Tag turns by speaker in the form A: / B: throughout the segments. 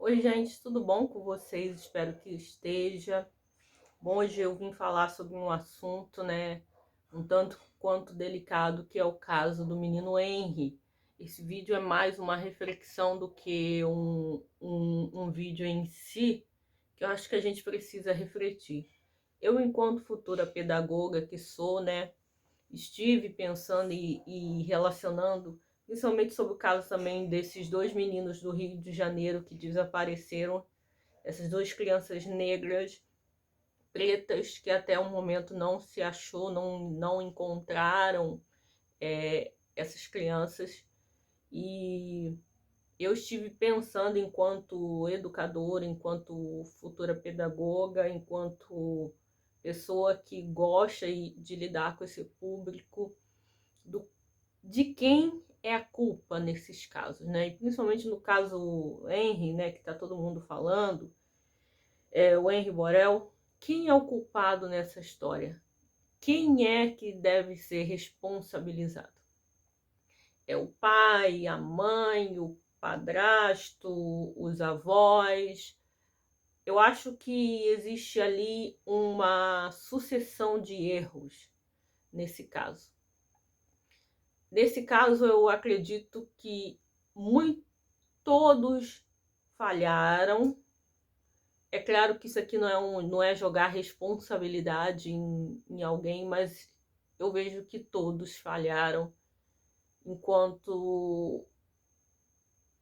A: Oi, gente, tudo bom com vocês? Espero que esteja. Bom, hoje eu vim falar sobre um assunto, né, um tanto quanto delicado, que é o caso do menino Henry. Esse vídeo é mais uma reflexão do que um vídeo em si, que eu acho que a gente precisa refletir. Eu, enquanto futura pedagoga que sou, né, estive pensando e relacionando, principalmente sobre o caso também desses dois meninos do Rio de Janeiro que desapareceram, essas duas crianças negras, pretas, que até o momento não se achou, não encontraram essas crianças. E eu estive pensando, enquanto educadora, enquanto futura pedagoga, enquanto pessoa que gosta de lidar com esse público, do, de quem é a culpa nesses casos, né? E principalmente no caso Henry, né, que está todo mundo falando, o Henry Borel. Quem é o culpado nessa história? Quem é que deve ser responsabilizado? É o pai, a mãe, o padrasto, os avós? Eu acho que existe ali uma sucessão de erros nesse caso. Nesse caso, eu acredito que todos falharam. É claro que isso aqui não é jogar responsabilidade em alguém, mas eu vejo que todos falharam enquanto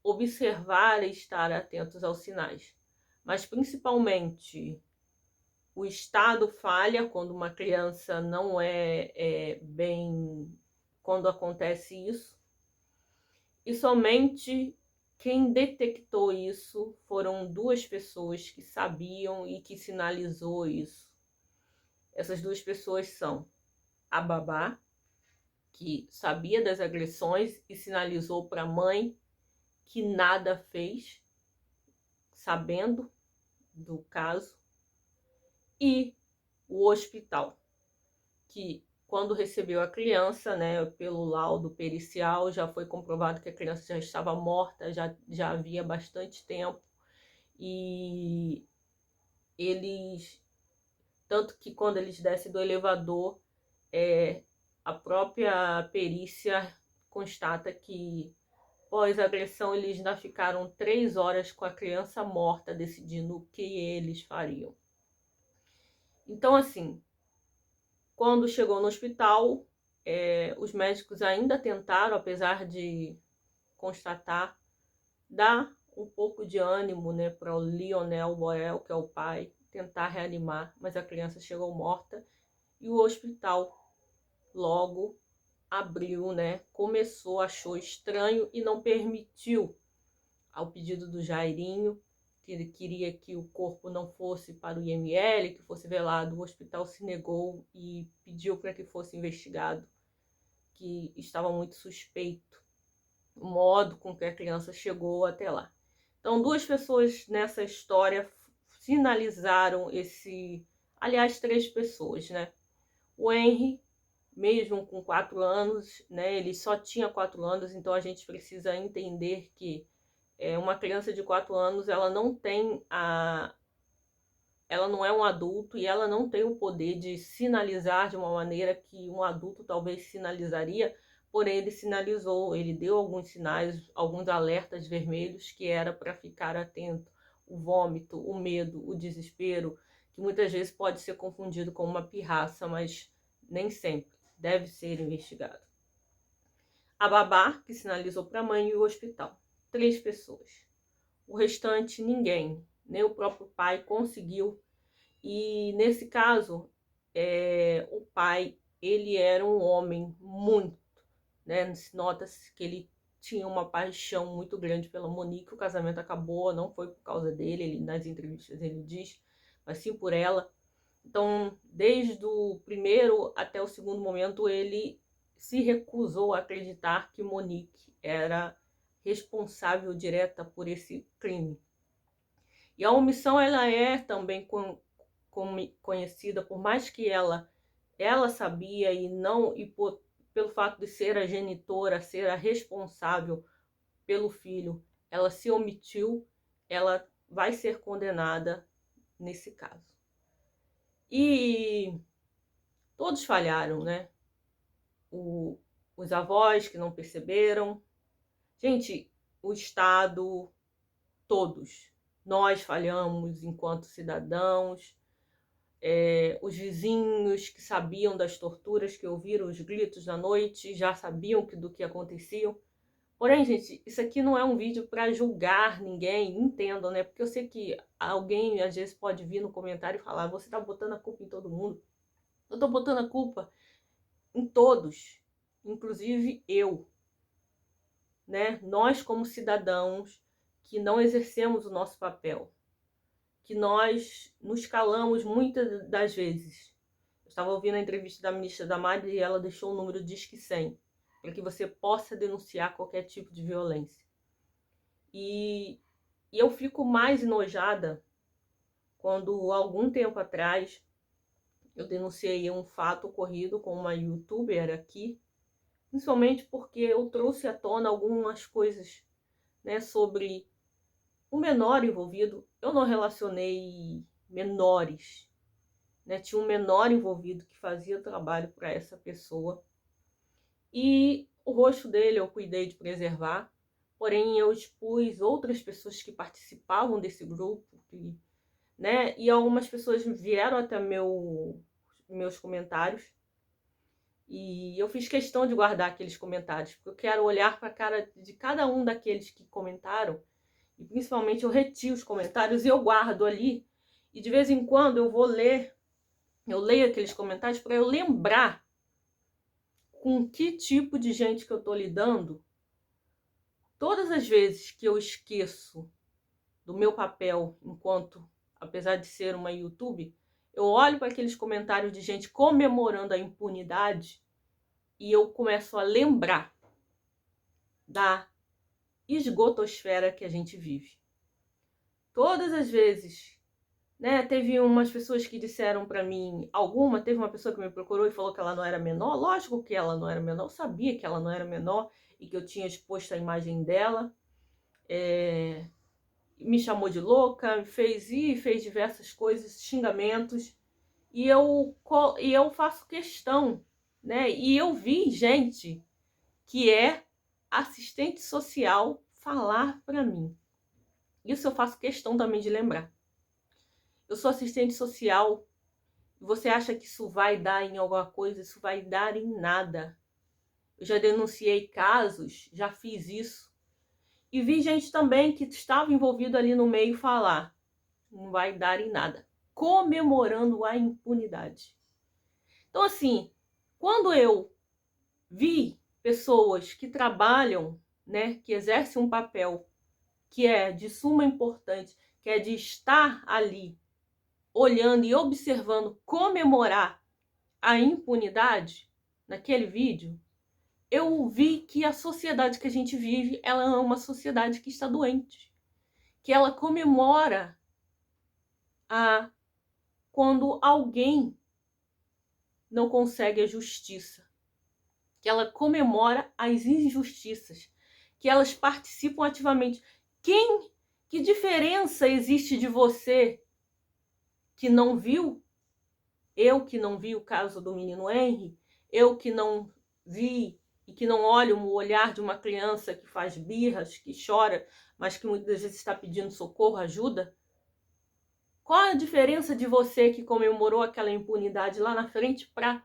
A: observar e estar atentos aos sinais. Mas principalmente o Estado falha quando uma criança não é bem, quando acontece isso. E somente quem detectou isso foram duas pessoas que sabiam e que sinalizou isso. Essas duas pessoas são a babá, que sabia das agressões e sinalizou para a mãe, que nada fez, sabendo do caso, e o hospital, que quando recebeu a criança, né, pelo laudo pericial, já foi comprovado que a criança já estava morta, já havia bastante tempo, e eles, tanto que quando eles descem do elevador, a própria perícia constata que pós-agressão eles ainda ficaram 3 horas com a criança morta decidindo o que eles fariam. Então, assim, quando chegou no hospital, os médicos ainda tentaram, apesar de constatar, dar um pouco de ânimo, né, para o Lionel Borel, que é o pai, tentar reanimar, mas a criança chegou morta e o hospital logo abriu, né, começou, achou estranho e não permitiu, ao pedido do Jairinho, que ele queria que o corpo não fosse para o IML, que fosse velado. O hospital se negou e pediu para que fosse investigado, que estava muito suspeito o modo com que a criança chegou até lá. Então, duas pessoas nessa história sinalizaram esse... Aliás, três pessoas, né? O Henry, mesmo com 4 anos, né? Ele só tinha 4 anos, então a gente precisa entender que uma criança de 4 anos, ela não é um adulto e ela não tem o poder de sinalizar de uma maneira que um adulto talvez sinalizaria, porém ele sinalizou, ele deu alguns sinais, alguns alertas vermelhos que era para ficar atento. O vômito, o medo, o desespero, que muitas vezes pode ser confundido com uma pirraça, mas nem sempre, deve ser investigado. A babá, que sinalizou para a mãe, e o hospital. 3 pessoas. O restante, ninguém, nem o próprio pai conseguiu. E nesse caso, o pai, ele era um homem muito, né? Nota-se que ele tinha uma paixão muito grande pela Monique. O casamento acabou, não foi por causa dele, ele, nas entrevistas ele diz, mas sim por ela. Então, desde o primeiro até o segundo momento, ele se recusou a acreditar que Monique era responsável direta por esse crime. E a omissão, ela é também conhecida, por mais que ela sabia e não, pelo fato de ser a genitora, ser a responsável pelo filho, ela se omitiu, ela vai ser condenada nesse caso. E todos falharam, né? Os avós que não perceberam. Gente, o Estado, todos. Nós falhamos enquanto cidadãos. Os vizinhos que sabiam das torturas, que ouviram os gritos da noite, já sabiam do que aconteciam. Porém, gente, isso aqui não é um vídeo para julgar ninguém, entendam, né? Porque eu sei que alguém às vezes pode vir no comentário e falar: você tá botando a culpa em todo mundo. Eu tô botando a culpa em todos, inclusive eu, né? Nós como cidadãos que não exercemos o nosso papel, que nós nos calamos muitas das vezes. Eu estava ouvindo a entrevista da ministra Damares e ela deixou o número Disque 100, para que você possa denunciar qualquer tipo de violência. E eu fico mais enojada quando, algum tempo atrás, eu denunciei um fato ocorrido com uma youtuber aqui, principalmente porque eu trouxe à tona algumas coisas, né, sobre o menor envolvido. Eu não relacionei menores, né? Tinha um menor envolvido que fazia trabalho para essa pessoa. E o rosto dele eu cuidei de preservar, porém eu expus outras pessoas que participavam desse grupo, né? E algumas pessoas vieram até meus comentários e eu fiz questão de guardar aqueles comentários, porque eu quero olhar para a cara de cada um daqueles que comentaram e principalmente eu retiro os comentários e eu guardo ali e de vez em quando eu vou ler, eu leio aqueles comentários para eu lembrar com que tipo de gente que eu tô lidando. Todas as vezes que eu esqueço do meu papel enquanto, apesar de ser uma YouTube, eu olho para aqueles comentários de gente comemorando a impunidade e eu começo a lembrar da esgotosfera que a gente vive. Todas as vezes, né, teve umas pessoas que disseram para mim, teve uma pessoa que me procurou e falou que ela não era menor. Lógico que ela não era menor, eu sabia que ela não era menor e que eu tinha exposto a imagem dela. Me chamou de louca, fez diversas coisas, xingamentos, e eu faço questão, né? E eu vi gente que é assistente social falar para mim. Isso eu faço questão também de lembrar. Eu sou assistente social. Você acha que isso vai dar em alguma coisa? Isso vai dar em nada. Eu já denunciei casos, já fiz isso. E vi gente também que estava envolvido ali no meio falar: não vai dar em nada. Comemorando a impunidade. Então, assim, quando eu vi pessoas que trabalham, né, que exercem um papel que é de suma importância, que é de estar ali olhando e observando, comemorar a impunidade naquele vídeo, eu vi que a sociedade que a gente vive, ela é uma sociedade que está doente, que ela comemora quando alguém não consegue a justiça, que ela comemora as injustiças, que elas participam ativamente. Que diferença existe de você que não viu? Eu que não vi o caso do menino Henry, eu que não vi e que não olho o olhar de uma criança que faz birras, que chora, mas que muitas vezes está pedindo socorro, ajuda. Qual a diferença de você que comemorou aquela impunidade lá na frente para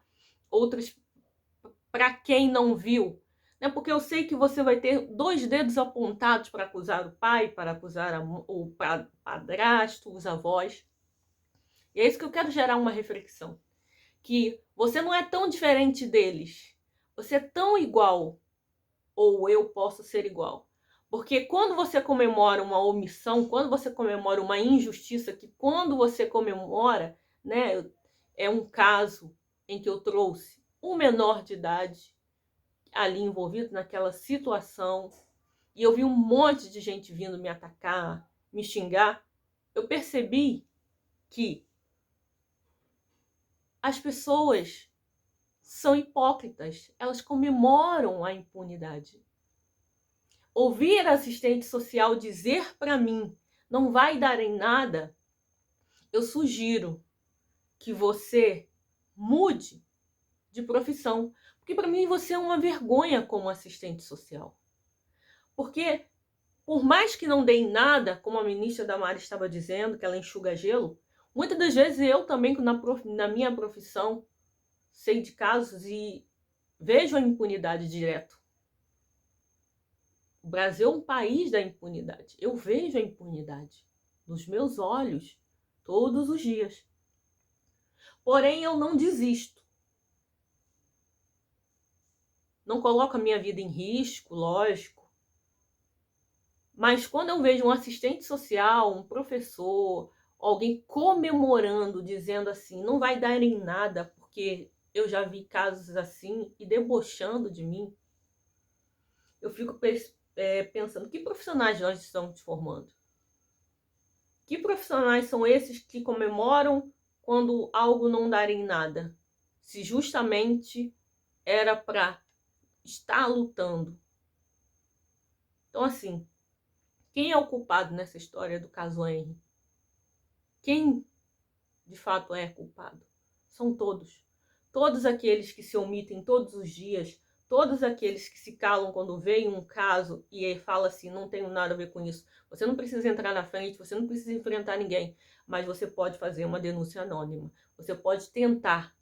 A: outras, para quem não viu? Porque eu sei que você vai ter 2 dedos apontados para acusar o pai, para acusar o padrasto, os avós. E é isso que eu quero gerar uma reflexão. Que você não é tão diferente deles. Você é tão igual, ou eu posso ser igual. Porque quando você comemora uma omissão, quando você comemora uma injustiça, que quando você comemora, né, é um caso em que eu trouxe um menor de idade ali envolvido naquela situação, e eu vi um monte de gente vindo me atacar, me xingar, eu percebi que as pessoas são hipócritas, elas comemoram a impunidade. Ouvir a assistente social dizer para mim, não vai dar em nada, eu sugiro que você mude de profissão. Porque para mim você é uma vergonha como assistente social. Porque por mais que não dê em nada, como a ministra Damares estava dizendo, que ela enxuga gelo, muitas das vezes eu também, na minha profissão, sei de casos e vejo a impunidade direto. O Brasil é um país da impunidade. Eu vejo a impunidade nos meus olhos todos os dias. Porém, eu não desisto. Não coloco a minha vida em risco, lógico. Mas quando eu vejo um assistente social, um professor, alguém comemorando, dizendo assim, não vai dar em nada, porque eu já vi casos assim, e debochando de mim, eu fico pensando, que profissionais nós estamos formando? Que profissionais são esses que comemoram quando algo não dá em nada? Se justamente era para estar lutando. Então, assim, quem é o culpado nessa história do caso Henry? Quem de fato é culpado? São todos. Todos aqueles que se omitem todos os dias, todos aqueles que se calam quando veem um caso e fala assim, não tenho nada a ver com isso. Você não precisa entrar na frente, você não precisa enfrentar ninguém, mas você pode fazer uma denúncia anônima. Você pode tentar.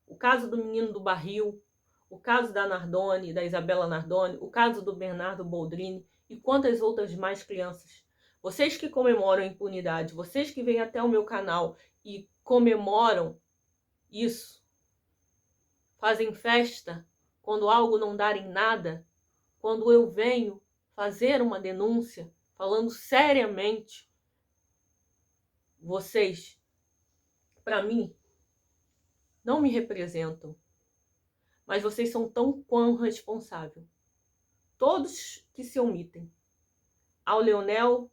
A: O caso do menino do barril, o caso da Nardone, da Isabela Nardone, o caso do Bernardo Boldrini e quantas outras mais crianças. Vocês que comemoram a impunidade, vocês que vêm até o meu canal e comemoram isso, fazem festa quando algo não dá em nada, quando eu venho fazer uma denúncia, falando seriamente, vocês, para mim, não me representam, mas vocês são tão quão responsáveis. Todos que se omitem. Ao Leonel,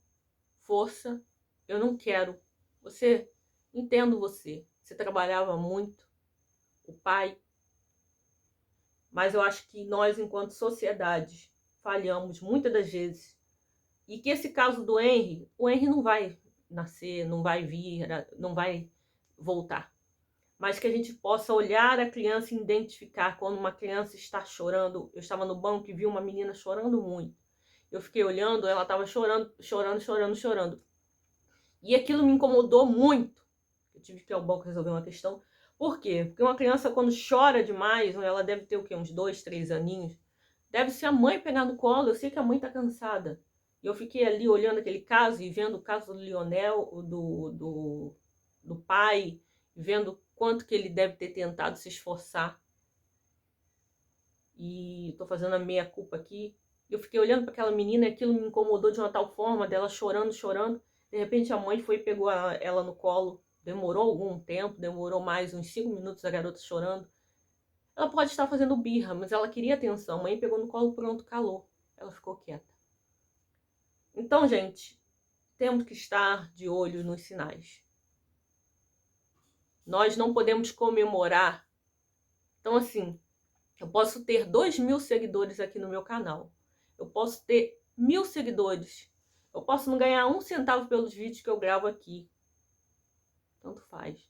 A: força, eu não quero. Você, entendo você, você trabalhava muito, o pai, mas eu acho que nós, enquanto sociedade, falhamos muitas das vezes. E que esse caso do Henry, o Henry não vai nascer, não vai vir, não vai voltar. Mas que a gente possa olhar a criança e identificar quando uma criança está chorando. Eu estava no banco e vi uma menina chorando muito. Eu fiquei olhando, ela estava chorando, chorando, chorando, chorando. E aquilo me incomodou muito. Eu tive que ir ao banco resolver uma questão. Por quê? Porque uma criança, quando chora demais, ela deve ter o quê? Uns 2, 3 aninhos. Deve ser a mãe pegar no colo. Eu sei que a mãe está cansada. E eu fiquei ali olhando aquele caso e vendo o caso do Lionel, do pai, vendo quanto que ele deve ter tentado se esforçar. E estou fazendo a meia culpa aqui. Eu fiquei olhando para aquela menina e aquilo me incomodou de uma tal forma, dela chorando, chorando. De repente a mãe foi e pegou ela no colo. Demorou algum tempo, demorou mais uns 5 minutos a garota chorando. Ela pode estar fazendo birra, mas ela queria atenção. A mãe pegou no colo, pronto, calou. Ela ficou quieta. Então, gente, temos que estar de olho nos sinais. Nós não podemos comemorar. Então, assim, eu posso ter 2.000 seguidores aqui no meu canal. Eu posso ter 1.000 seguidores. Eu posso não ganhar 1 centavo pelos vídeos que eu gravo aqui. Tanto faz.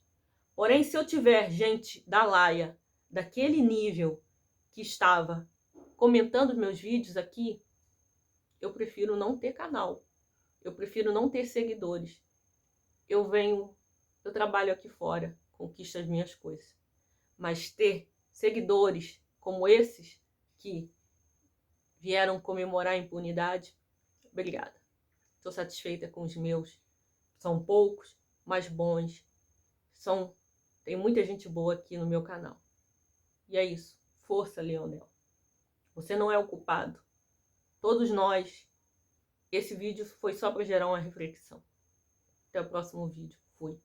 A: Porém, se eu tiver gente da laia, daquele nível que estava comentando meus vídeos aqui, eu prefiro não ter canal. Eu prefiro não ter seguidores. Eu trabalho aqui fora, conquisto as minhas coisas. Mas ter seguidores como esses que vieram comemorar a impunidade, obrigada. Estou satisfeita com os meus. São poucos, mas bons. Tem muita gente boa aqui no meu canal. E é isso. Força, Leonel. Você não é o culpado. Todos nós. Esse vídeo foi só para gerar uma reflexão. Até o próximo vídeo. Fui.